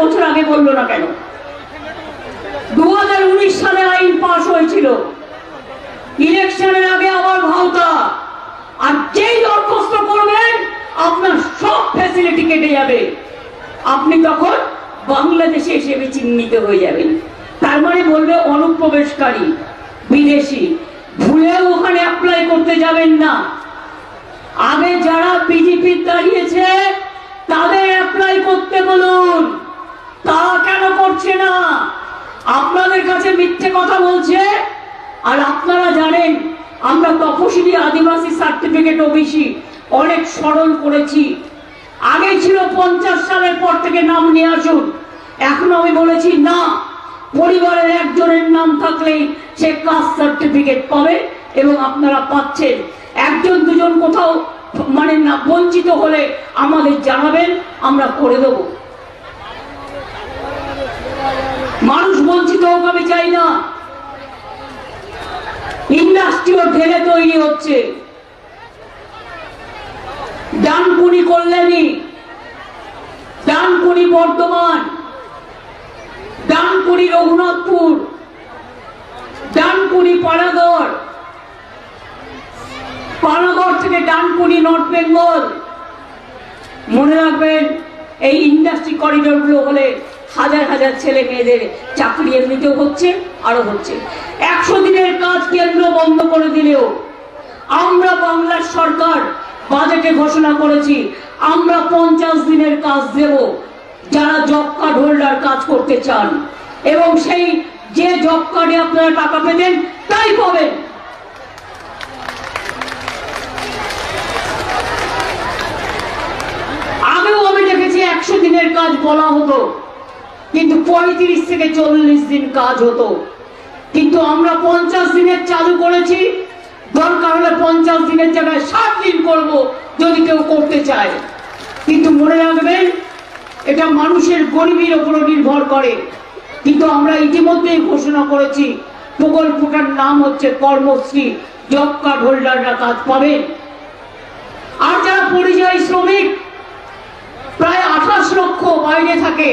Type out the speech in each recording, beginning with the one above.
বছর আগে বললো না কেন? 2019 সালে আইন পাস হয়েছিল, ইলেকশনের আগে আবার ভাওতা, আর যেই দরখাস্ত করবেন আপনার সব ফ্যাসিলিটি কেটে যাবে, আপনি তখন বাংলাদেশে হিসেবে চিহ্নিত হয়ে যাবেন। তার মানে বলবে অনুপ্রবেশকারী, বিদেশি, ভুলেও ওখানে অ্যাপ্লাই করতে যাবেন না। আগে যারা বিজেপি দাঁড়িয়েছে তাদের অ্যাপ্লাই করতে বলুন, তারা কেন করছে না? আপনাদের কাছে মিথ্যে কথা বলছে। আর আপনারা জানেন আমরা তপশিলি আদিবাসী সার্টিফিকেট ওবিসি অনেক সরল করেছি। আগে ছিল 50 সালের পর থেকে নাম নিয়ে আসুন, এখন আমি বলেছি না, পরিবারের একজনের নাম থাকলেই সে কাস্ট সার্টিফিকেট পাবে এবং আপনারা পাচ্ছেন। একজন দুজন কোথাও মানে না বঞ্চিত হলে আমাদের জানাবেন, আমরা করে দেব। মানুষ বঞ্চিত হোক আমি চাই না। ইন্ডাস্ট্রিও ঢেলে তৈরি হচ্ছে। ডানকুনি কল্যাণী, ডানকুনি বর্ধমান, ডানকুনি রঘুনাথপুর, ডানকুনি পানাগড়, পানাগড় থেকে ডানকুনি নর্থ বেঙ্গল। মনে রাখবেন এই ইন্ডাস্ট্রি করিডোর গুলো হলে হাজার হাজার ছেলে মেয়েদের চাকরি এমনিতেও হচ্ছে, আরো হচ্ছে। 100 দিনের কাজ কেন্দ্র বন্ধ করে দিলেও আমরা বাংলার সরকার বাজেটে ঘোষণা করেছি আমরা 50 দিনের কাজ দেব যারা জব কার্ড হোল্ডার কাজ করতে চান, এবং সেই যে জব কার্ডে আপনারা টাকা পেতেন তাই পাবেন। আগেও আমি দেখেছি 100 দিনের কাজ বলা হতো, কিন্তু 35 থেকে 40 দিন কাজ হতো। কিন্তু আমরা 50 দিনের চালু করেছি, দরকার হলে 50 দিনের জায়গায় 60 দিন করব যদি কেউ করতে চায়। কিন্তু মনে রাখবেন এটা মানুষের গরিবের উপর নির্ভর করে। কিন্তু আমরা ইতিমধ্যেই ঘোষণা করেছি প্রকল্পটার নাম হচ্ছে কর্মশ্রী, জব কার্ড হোল্ডাররা কাজ পাবেন। আর যারা পরিযায়ী শ্রমিক প্রায় 28 লক্ষ বাইরে থাকে,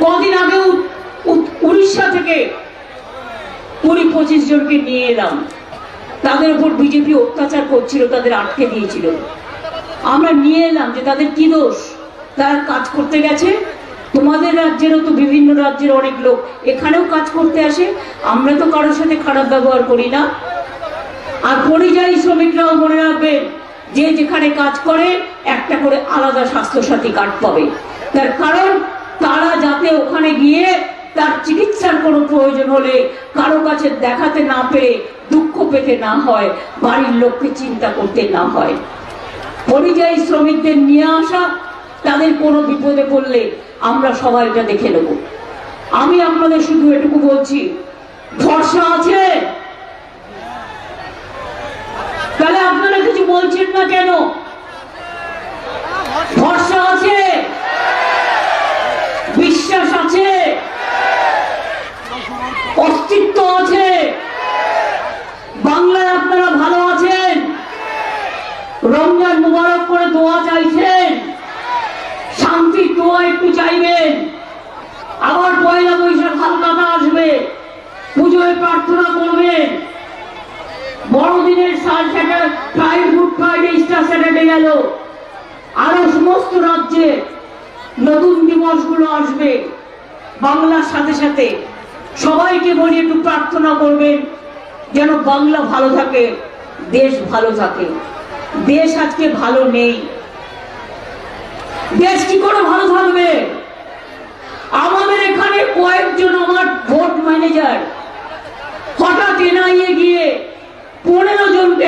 কদিন আগেও উড়িষ্যা থেকে 20-25 জনকে নিয়ে এলাম। তাদের উপর বিজেপি অত্যাচার করছিল, তাদের আটকে দিয়েছিল। আমরা নিয়ে এলাম যে তাদের কি দোষ, তারা কাজ করতে গেছে। তোমাদের রাজ্যেরও তো বিভিন্ন রাজ্যের অনেক লোক এখানেও কাজ করতে আসে, আমরা তো কারোর সাথে খারাপ ব্যবহার করি না। আর পরিযায়ী শ্রমিকরাও মনে রাখবেন যে যেখানে কাজ করে একটা করে আলাদা স্বাস্থ্যসাথী কার্ড পাবে, তার কারণ তারা যাতে ওখানে গিয়ে তার চিকিৎসার কোনো প্রয়োজন হলে কারো কাছে দেখাতে না পেরে দুঃখ পেতে না হয়, বাড়ির লোককে চিন্তা করতে না হয়। পরিযায়ী শ্রমিকদের নিয়ে আসা, তাদের কোনো বিপদে পড়লে আমরা সবাই এটা দেখে নেব। আমি আপনাদের শুধু এটুকু বলছি, ভরসা আছে? তাহলে আপনারা কিছু বলছেন না কেন? ভরসা আছে, বিশ্বাস আছে, অস্তিত্ব আছে, বাংলায় আপনারা ভালো আছেন, রমজান মুবারক করে দোয়া চাইছেন, শান্তির দোয়া একটু চাইবেন। আবার পয়লা বৈশাখ হালকাতা আসবে, পুজোয় প্রার্থনা করবেন। বড়দিনের গুড ফ্রাইডে, ইস্টার স্যাটারডে গেল, আরো সমস্ত রাজ্যে নতুন দিবসগুলো আসবে। বাংলার সাথে সাথে সবাইকে বলি একটু প্রার্থনা করবেন যেন বাংলা ভালো থাকে, দেশ ভালো থাকে। দেশ আজকে ভালো নেই, দেশ কি করে ভালো থাকবে? আমাদের এখানে কয়েকজন আমার ভোট ম্যানেজার হঠাৎ এনআইএ গিয়ে 15 জনকে